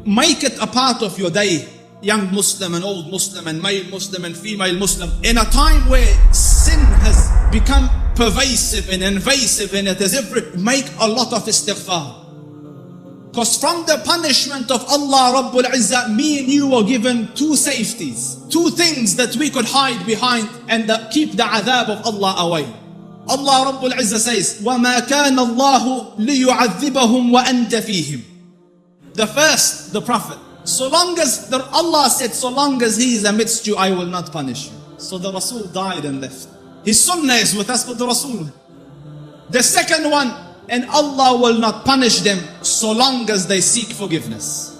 Make it a part of your day, young Muslim and old Muslim and male Muslim and female Muslim. In a time where sin has become pervasive and invasive and it is make a lot of istighfar. Because from the punishment of Allah Rabbul Izzah, me and you were given two safeties, two things that we could hide behind and keep the adhab of Allah away. Allah Rabbul Izzah says, وَمَا كَانَ اللَّهُ لِيُعَذِّبَهُمْ وَأَنْتَ فِيهِمْ. The first, the Prophet. So long as Allah said, so long as he is amidst you, I will not punish you. So the Rasul died and left. His sunnah is with us, but the Rasul. The second one, and Allah will not punish them so long as they seek forgiveness.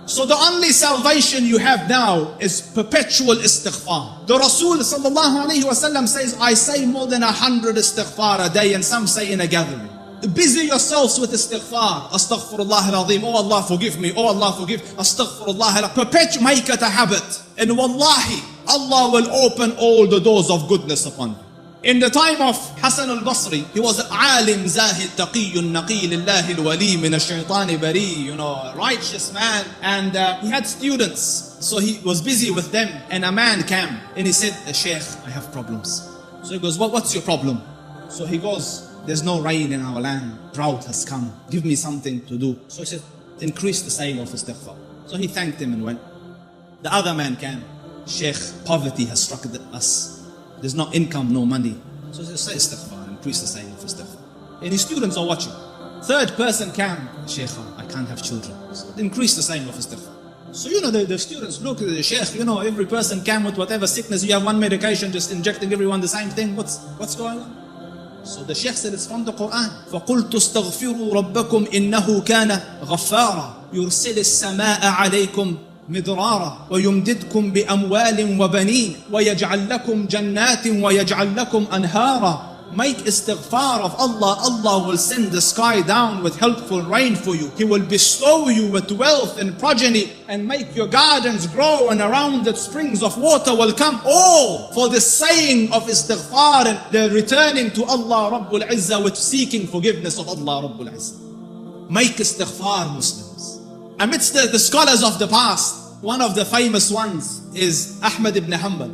So the only salvation you have now is perpetual istighfar. The Rasul sallallahu alayhi wasallam says, I say more than 100 istighfar a day, and some say in a gathering. Busy yourselves with istighfar. Astaghfirullah al-azim. Oh Allah forgive me. Oh Allah forgive. Astaghfirullah. Perpetual, make it a habit. And wallahi, Allah will open all the doors of goodness upon you. In the time of Hassan al-Basri, he was alim, zahid, taqiyyun, naqi, lillahi al-wali, min ash-shaytani bari, a righteous man. And he had students. So he was busy with them. And a man came and he said, Shaykh, I have problems. So he goes, what's your problem? So he goes, there's no rain in our land. Drought has come. Give me something to do. So he said, increase the saying of istighfar. So he thanked him and went. The other man came. Shaykh, poverty has struck us. There's no income, no money. So he said, say istighfar, increase the saying of istighfar. And his students are watching. Third person came. Shaykh, I can't have children. So increase the saying of istighfar. So the students look at the Shaykh, every person came with whatever sickness. You have one medication, just injecting everyone the same thing. What's going on? So the Shaykh said it's from the Quran. فَقُلْتُ اسْتَغْفِرُوا رَبَّكُمْ إِنَّهُ كَانَ غَفَّارًا يُرْسِلِ السَّمَاءَ عَلَيْكُمْ مِدْرَارًا وَيُمْدِدْكُمْ بِأَمْوَالٍ وَبَنِينَ وَيَجْعَلْ لَكُمْ جَنَّاتٍ وَيَجْعَلْ لَكُمْ أَنْهَارًا. Make istighfar of Allah. Allah will send the sky down with helpful rain for you. He will bestow you with wealth and progeny and make your gardens grow, and around it springs of water will come. All for the saying of istighfar and the returning to Allah Rabbul Izzah with seeking forgiveness of Allah Rabbul Izzah. Make istighfar, Muslims. Amidst the scholars of the past, one of the famous ones is Ahmad ibn Hanbal.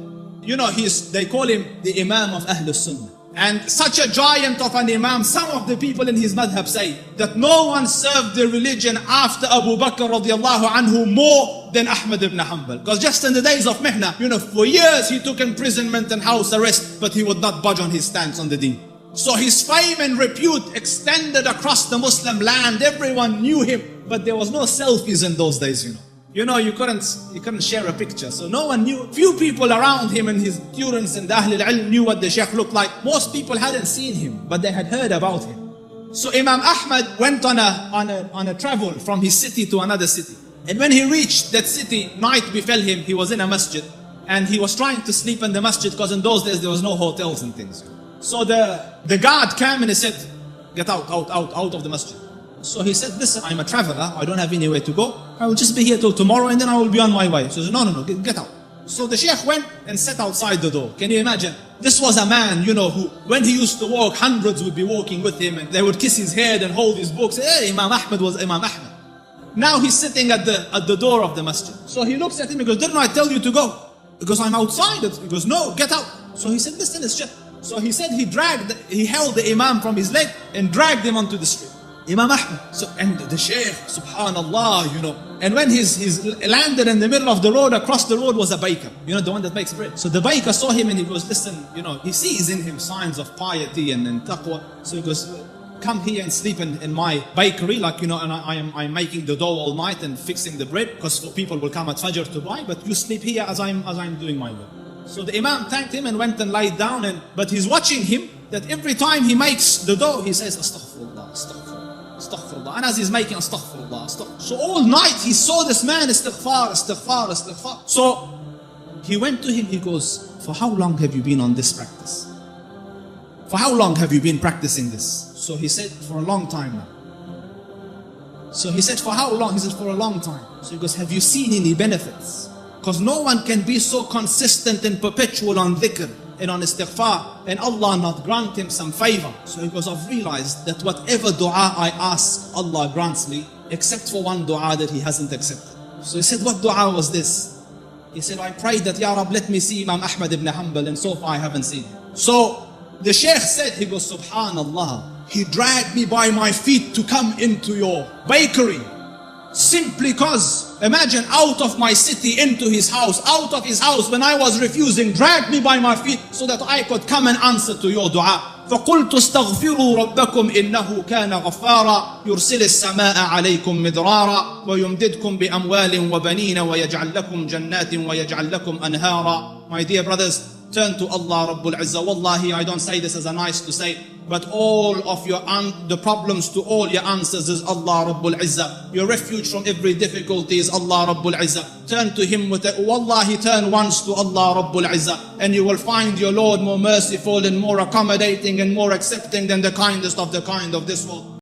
They call him the Imam of Ahlul Sunnah. And such a giant of an Imam, some of the people in his madhab say that no one served the religion after Abu Bakr radiallahu anhu more than Ahmad ibn Hanbal. Because just in the days of Mihna, for years he took imprisonment and house arrest, but he would not budge on his stance on the deen. So his fame and repute extended across the Muslim land. Everyone knew him, but there was no selfies in those days, you couldn't share a picture. So no one knew. Few people around him and his students and the Ahl al-Ilm knew what the Shaykh looked like. Most people hadn't seen him, but they had heard about him. So Imam Ahmad went on a travel from his city to another city. And when he reached that city, night befell him. He was in a masjid and he was trying to sleep in the masjid, because in those days there was no hotels and things. So the guard came and he said, get out of the masjid. So he said, listen, I'm a traveler, I don't have anywhere to go. I will just be here till tomorrow and then I will be on my way. So he said, no, get out. So the Shaykh went and sat outside the door. Can you imagine? This was a man, who, when he used to walk, hundreds would be walking with him and they would kiss his head and hold his books. Hey, Imam Ahmad was Imam Ahmad. Now he's sitting at the door of the masjid. So he looks at him and goes, didn't I tell you to go? He goes, I'm outside. He goes, no, get out. So he said, listen, it's just. So he said he held the Imam from his leg and dragged him onto the street. Imam Ahmad. So, and the Shaykh, subhanallah, and when he's landed in the middle of the road, across the road was a baker, the one that makes bread. So the baker saw him and he goes, listen, he sees in him signs of piety and taqwa. So he goes, come here and sleep in my bakery, and I'm making the dough all night and fixing the bread, because people will come at Fajr to buy, but you sleep here as I'm doing my work. So the Imam thanked him and went and lied down, but he's watching him, that every time he makes the dough, he says, astaghfirullah, astaghfirullah. Astaghfirullah. And as he's making astaghfirullah, astaghfirullah. So all night he saw this man istighfar. So he went to him, he goes, for how long have you been on this practice? For how long have you been practicing this? So he said, for a long time now. So he said, for how long? He said, for a long time. So he goes, have you seen any benefits? Because no one can be so consistent and perpetual on dhikr and on istighfar and Allah not grant him some favor. So he goes, I've realized that whatever dua I ask, Allah grants me. except for one dua that he hasn't accepted. So he said, what dua was this? He said, I prayed that, Ya Rab, let me see Imam Ahmad ibn Hanbal, and so far I haven't seen him. So the Shaykh said, he goes, Subhanallah, he dragged me by my feet to come into your bakery. Simply because, imagine, out of my city into his house, out of his house when I was refusing, dragged me by my feet so that I could come and answer to your dua. فقلت استغفروا ربكم إنه كان غفارا يرسل السماء عليكم مدرارا ويمددكم بأموال وبنين ويجعل لكم جنات ويجعل لكم أنهارا. My dear brothers, turn to Allah Rabbul Izzah. Wallahi, I don't say this as a nice to say, but all of the problems to all your answers is Allah Rabbul Izzah. Your refuge from every difficulty is Allah Rabbul Izzah. Turn to Him with it. Wallahi, turn once to Allah Rabbul Izzah, and you will find your Lord more merciful and more accommodating and more accepting than the kindest of the kind of this world.